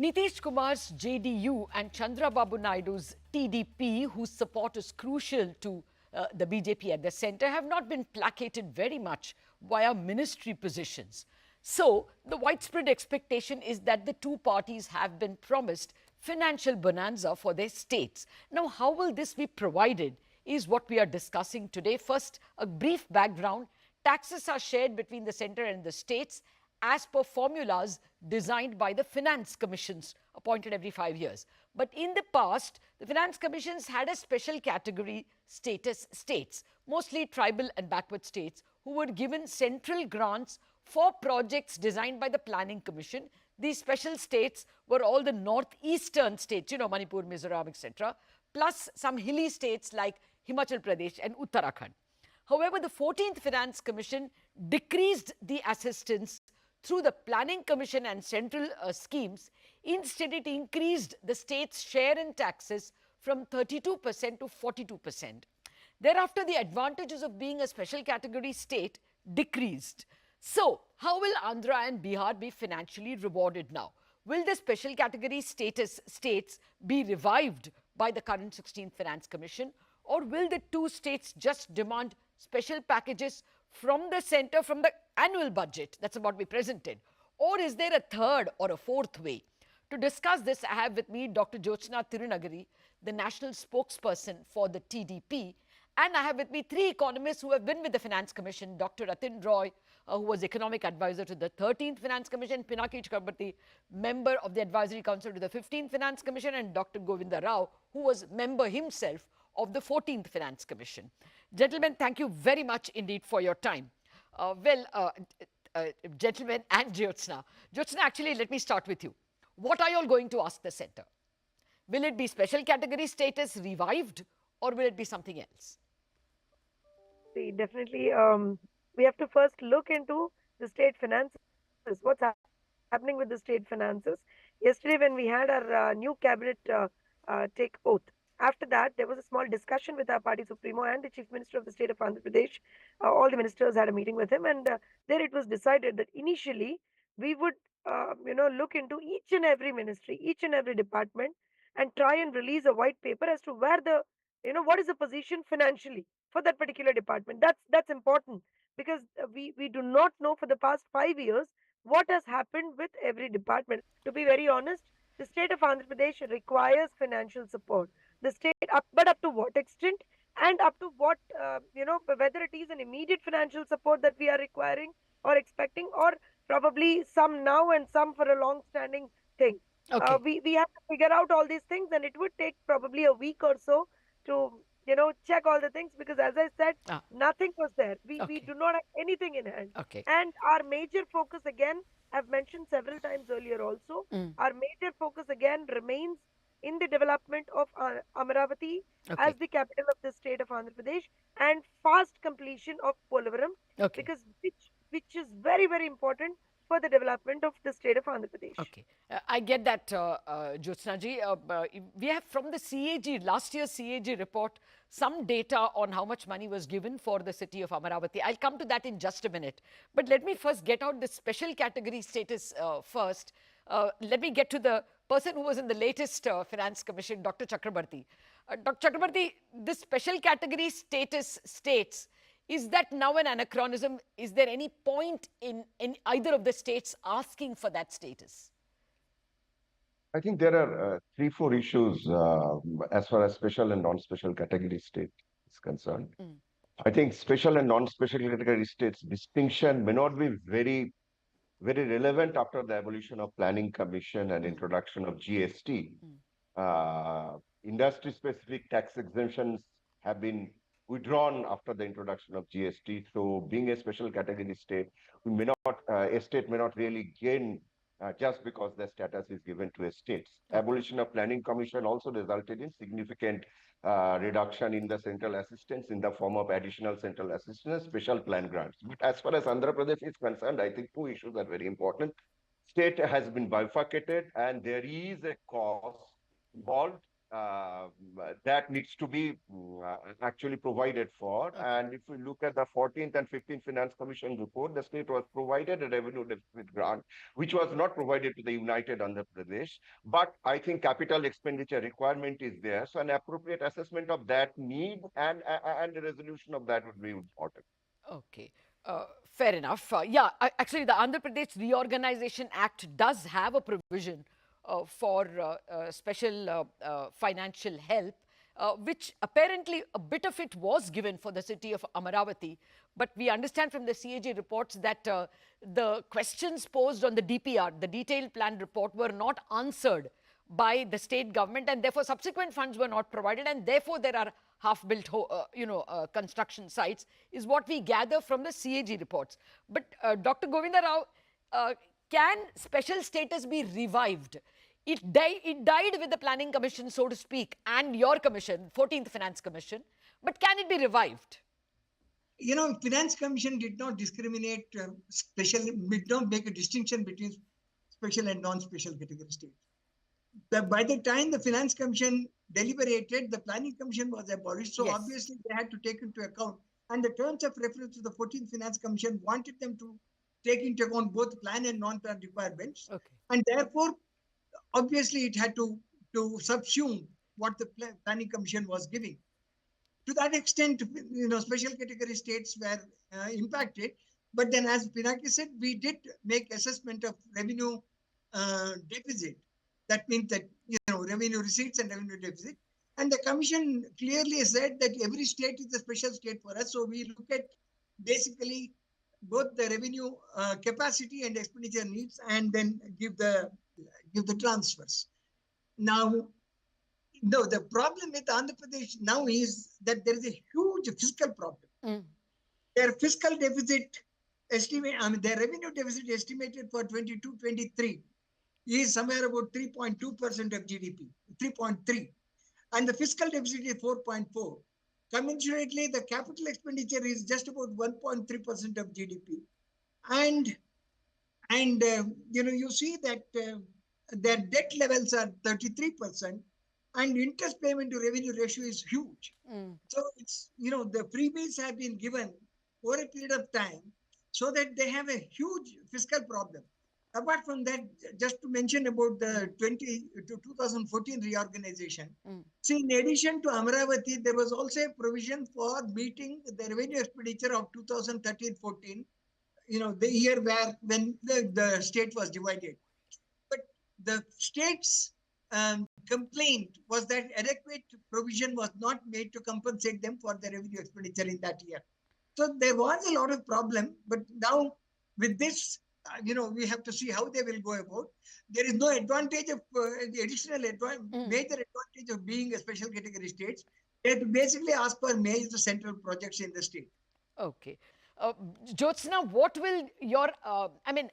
Nitish Kumar's JDU and Chandrababu Naidu's TDP, whose support is crucial to the BJP at the centre, have not been placated very much via ministry positions. So, the widespread expectation is that the two parties have been promised financial bonanza for their states. Now, how will this be provided is what we are discussing today. First, a brief background. Taxes are shared between the centre and the states as per formulas designed by the finance commissions appointed every 5 years. But in the past, the finance commissions had a special category status states, mostly tribal and backward states, who were given central grants for projects designed by the planning commission. These special states were all the northeastern states, Manipur, Mizoram, etc., plus some hilly states like Himachal Pradesh and Uttarakhand. However, the 14th Finance Commission decreased the assistance through the Planning Commission and central schemes. Instead, it increased the state's share in taxes from 32% to 42%. Thereafter, the advantages of being a special category state decreased. So, how will Andhra and Bihar be financially rewarded now? Will the special category status states be revived by the current 16th Finance Commission, or will the two states just demand special packages from the centre, from the annual budget that's about to be presented? Or is there a third or a fourth way? To discuss this, I have with me Dr. Jyothsna Tirunagari, the national spokesperson for the TDP. And I have with me three economists who have been with the Finance Commission: Dr. Rathin, who was economic advisor to the 13th Finance Commission; Pinaki, Chakraborty, member of the Advisory Council to the 15th Finance Commission; and Dr. Govinda, who was member himself of the 14th Finance Commission. Gentlemen, thank you very much indeed for your time. Gentlemen and Jyothsna. Jyothsna, actually, let me start with you. What are you all going to ask the centre? Will it be special category status revived, or will it be something else? See, definitely, we have to first look into the state finances. What's happening with the state finances? Yesterday, when we had our new cabinet take oath, after that, there was a small discussion with our party supremo and the chief minister of the state of Andhra Pradesh. All the ministers had a meeting with him, and there it was decided that initially we would, look into each and every ministry, each and every department, and try and release a white paper as to where the, what is the position financially for that particular department. That's important, because we do not know for the past 5 years what has happened with every department. To be very honest, the state of Andhra Pradesh requires financial support. The state, but up to what extent, and up to what, whether it is an immediate financial support that we are requiring or expecting, or probably some now and some for a long-standing thing. Okay. We have to figure out all these things, and it would take probably a week or so to check all the things, because as I said, nothing was there. We do not have anything in hand. Okay. And our major focus, again, I've mentioned several times earlier also, our major focus again remains in the development of Amaravati as the capital of the state of Andhra Pradesh, and fast completion of Polavaram, because which is very, very important for the development of the state of Andhra Pradesh. Okay, I get that, Jyothsna ji. We have from the CAG, last year's CAG report, some data on how much money was given for the city of Amaravati. I'll come to that in just a minute. But let me first get out the special category status first. Let me get to the person who was in the latest Finance Commission, Dr. Chakraborty. Dr. Chakraborty, this special category status states, is that now an anachronism? Is there any point in either of the states asking for that status? I think there are 3-4 issues as far as special and non-special category state is concerned. I think special and non-special category states distinction may not be very, very relevant after the abolition of Planning Commission and introduction of GST. Industry-specific tax exemptions have been withdrawn after the introduction of GST. So, being a special category state, a state may not really gain just because the status is given to a state. Abolition of Planning Commission also resulted in significant reduction in the central assistance in the form of additional central assistance, special plan grants. But as far as Andhra Pradesh is concerned, I think two issues are very important. State has been bifurcated, and there is a cost involved uh, that needs to be actually provided for. Okay. And if we look at the 14th and 15th Finance Commission report, the state was provided a revenue deficit grant, which was not provided to the United Andhra Pradesh. But I think capital expenditure requirement is there. So an appropriate assessment of that need and the resolution of that would be important. Okay. Fair enough. Yeah, actually, the Andhra Pradesh Reorganization Act does have a provision for special financial help, which apparently a bit of it was given for the city of Amaravati. But we understand from the CAG reports that the questions posed on the DPR, the detailed plan report, were not answered by the state government, and therefore subsequent funds were not provided, and therefore there are half-built, construction sites, is what we gather from the CAG reports. But Dr. Govinda Rao, can special status be revived? It died with the Planning Commission, so to speak, and your commission, 14th Finance Commission. But can it be revived? Finance Commission did not discriminate did not make a distinction between special and non-special category states. By the time the Finance Commission deliberated, the Planning Commission was abolished. So Yes. obviously they had to take into account, and the terms of reference to the 14th Finance Commission wanted them to take into account both plan and non-plan requirements. Okay. And therefore, obviously it had to subsume what the Planning Commission was giving. To that extent, special category states were impacted. But then, as Pinaki said, we did make assessment of revenue deficit. That means that, revenue receipts and revenue deficit. And the commission clearly said that every state is a special state for us. So we look at basically both the revenue capacity and expenditure needs, and then give the transfers. Now, no, the problem with Andhra Pradesh now is that there is a huge fiscal problem. Their fiscal deficit their revenue deficit estimated for 22-23 is somewhere about 3.2% of GDP, 3.3. And the fiscal deficit is 4.4. Commensurately, the capital expenditure is just about 1.3% of GDP. And you see that their debt levels are 33%, and interest payment to revenue ratio is huge. So it's, the freebies have been given over a period of time so that they have a huge fiscal problem. Apart from that, just to mention about the 2014 reorganization, see, in addition to Amaravati, there was also a provision for meeting the revenue expenditure of 2013-14, the year when the state was divided. But the state's complaint was that adequate provision was not made to compensate them for the revenue expenditure in that year. So there was a lot of problem, but now with this, we have to see how they will go about. There is no advantage of major advantage of being a special category state. They have to basically ask for major central projects in the state. Okay. Jyothsna, what will your,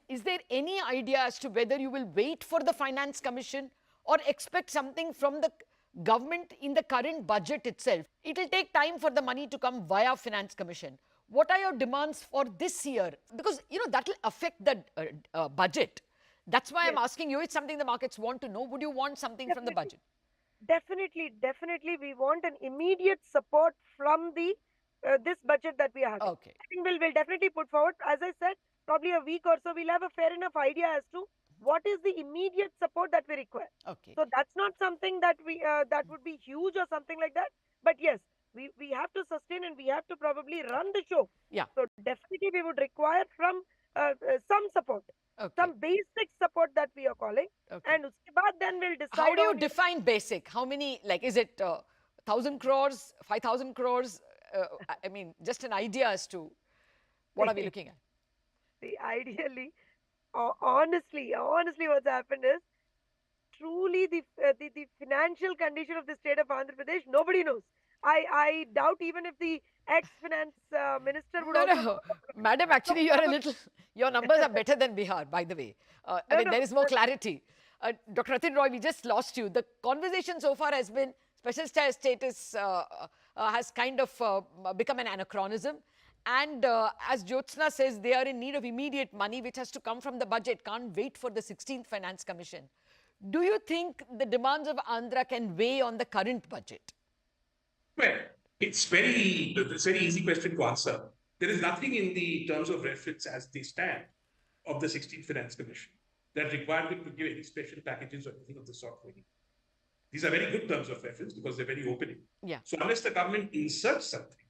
is there any idea as to whether you will wait for the Finance Commission or expect something from the government in the current budget itself? It will take time for the money to come via Finance Commission. What are your demands for this year? Because, that will affect the budget. That's why I'm asking you. It's something the markets want to know. Would you want something from the budget? Definitely. We want an immediate support from the this budget that we are having. Okay. I think we'll definitely put forward, as I said, probably a week or so, we'll have a fair enough idea as to what is the immediate support that we require. Okay. So that's not something that we that would be huge or something like that. But yes, we have to sustain and we have to probably run the show. Yeah. So definitely we would require from some support. Okay. Some basic support that we are calling. Okay. And then we'll decide. How do you define basic? How many, is it 1,000 crores, 5,000 crores? Just an idea as to what are we looking at? See, ideally, honestly, what's happened is truly the financial condition of the state of Andhra Pradesh, nobody knows. I doubt even if the ex-finance minister would No. Madam, actually, your numbers are better than Bihar, by the way. There is more clarity. Dr. Rathin Roy, we just lost you. The conversation so far has been special status has kind of become an anachronism. And as Jyothsna says, they are in need of immediate money, which has to come from the budget. Can't wait for the 16th Finance Commission Do you think the demands of Andhra can weigh on the current budget? Well, it's very easy question to answer. There is nothing in the terms of reference as they stand of the 16th Finance Commission that require them to give any special packages or anything of the sort. These are very good terms of reference because they're very opening. Yeah. So unless the government inserts something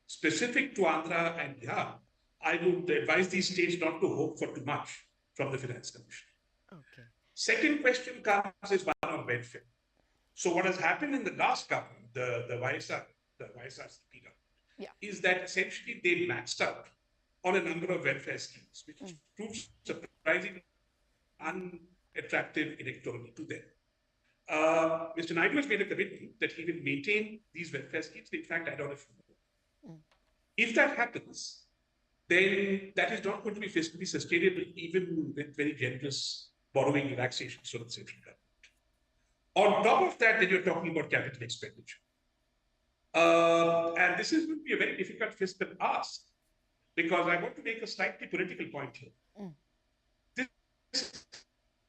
specific to Andhra and Bihar, I would advise these states not to hope for too much from the Finance Commission. Okay. Second question comes is one on welfare. So what has happened in the last government, the YSRCP government, is that essentially they maxed out on a number of welfare schemes, which proves surprisingly unattractive electorally to them. Mr. Naidu has made a commitment that he will maintain these welfare schemes. In fact, add on a few more. If that happens, then that is not going to be fiscally sustainable, even with very generous borrowing relaxations from the central government. On top of that, then you're talking about capital expenditure. And this is going to be a very difficult fiscal ask, because I want to make a slightly political point here. This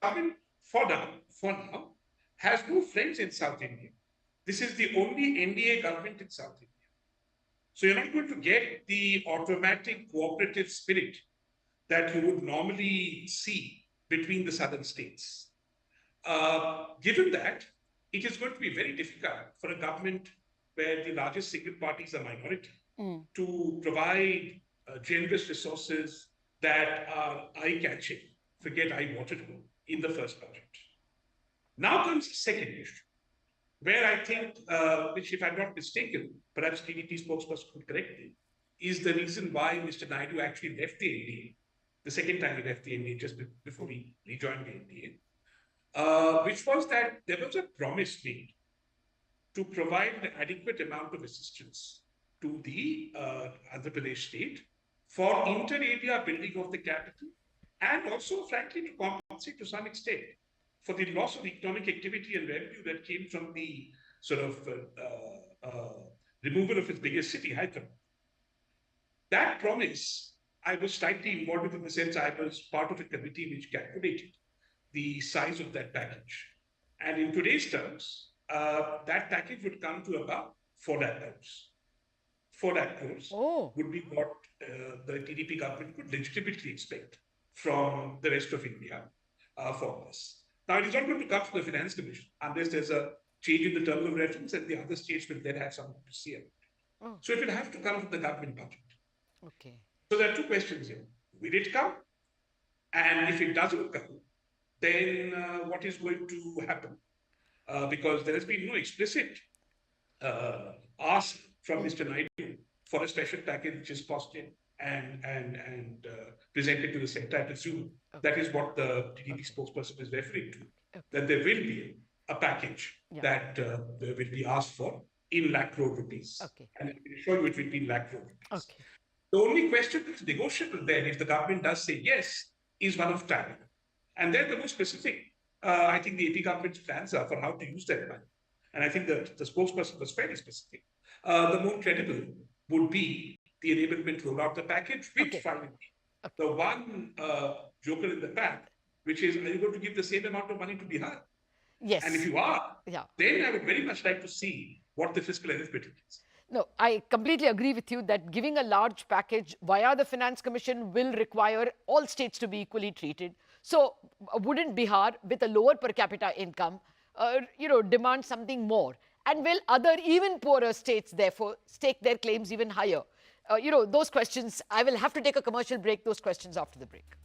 government, for now, has no friends in South India. This is the only NDA government in South India. So you're not going to get the automatic cooperative spirit that you would normally see between the southern states. Given that, it is going to be very difficult for a government where the largest single parties are minority to provide generous resources that are eye-catching, forget eye-watering, in the first budget. Now comes the second issue, where I think, which if I'm not mistaken, perhaps TDP spokesperson could correct me, is the reason why Mr. Naidu actually left the NDA, the second time he left the NDA, just before he rejoined the NDA, which was that there was a promise made to provide an adequate amount of assistance to the Andhra Pradesh state for inter-area building of the capital, and also, frankly, to compensate to some extent for the loss of economic activity and revenue that came from the sort of removal of its biggest city, Hyderabad. That promise, I was slightly involved with, in the sense I was part of a committee which calculated the size of that package. And in today's terms, that package would come to about 4 lakh crores. 4 lakh crores would be what the TDP government could legitimately expect from the rest of India for this. Now, it is not going to come from the Finance Commission unless there's a change in the terms of reference and the other states will then have something to say about it. So it will have to come from the government budget. Okay. So there are two questions here. Will it come? And if it doesn't come, then what is going to happen? Because there has been no explicit ask from Mr. Naidu for a special package which is costed and presented to the sector. I presume that is what the TDP spokesperson is referring to, that there will be a package that will be asked for in lakh crore rupees. And I can assure you it will be in lakh crore rupees. The only question that's negotiable then, if the government does say yes, is one of timing. And then the more specific, I think the AP government's plans are for how to use that money. And I think that the spokesperson was fairly specific. The more credible would be the enablement to roll out the package, which finally, the one joker in the pack, which is, are you going to give the same amount of money to Bihar? Yes. And if you are, then I would very much like to see what the fiscal arithmetic is. No, I completely agree with you that giving a large package via the Finance Commission will require all states to be equally treated. So wouldn't Bihar, with a lower per capita income, demand something more? And will other even poorer states, therefore, stake their claims even higher? Those questions, I will have to take a commercial break, those questions after the break.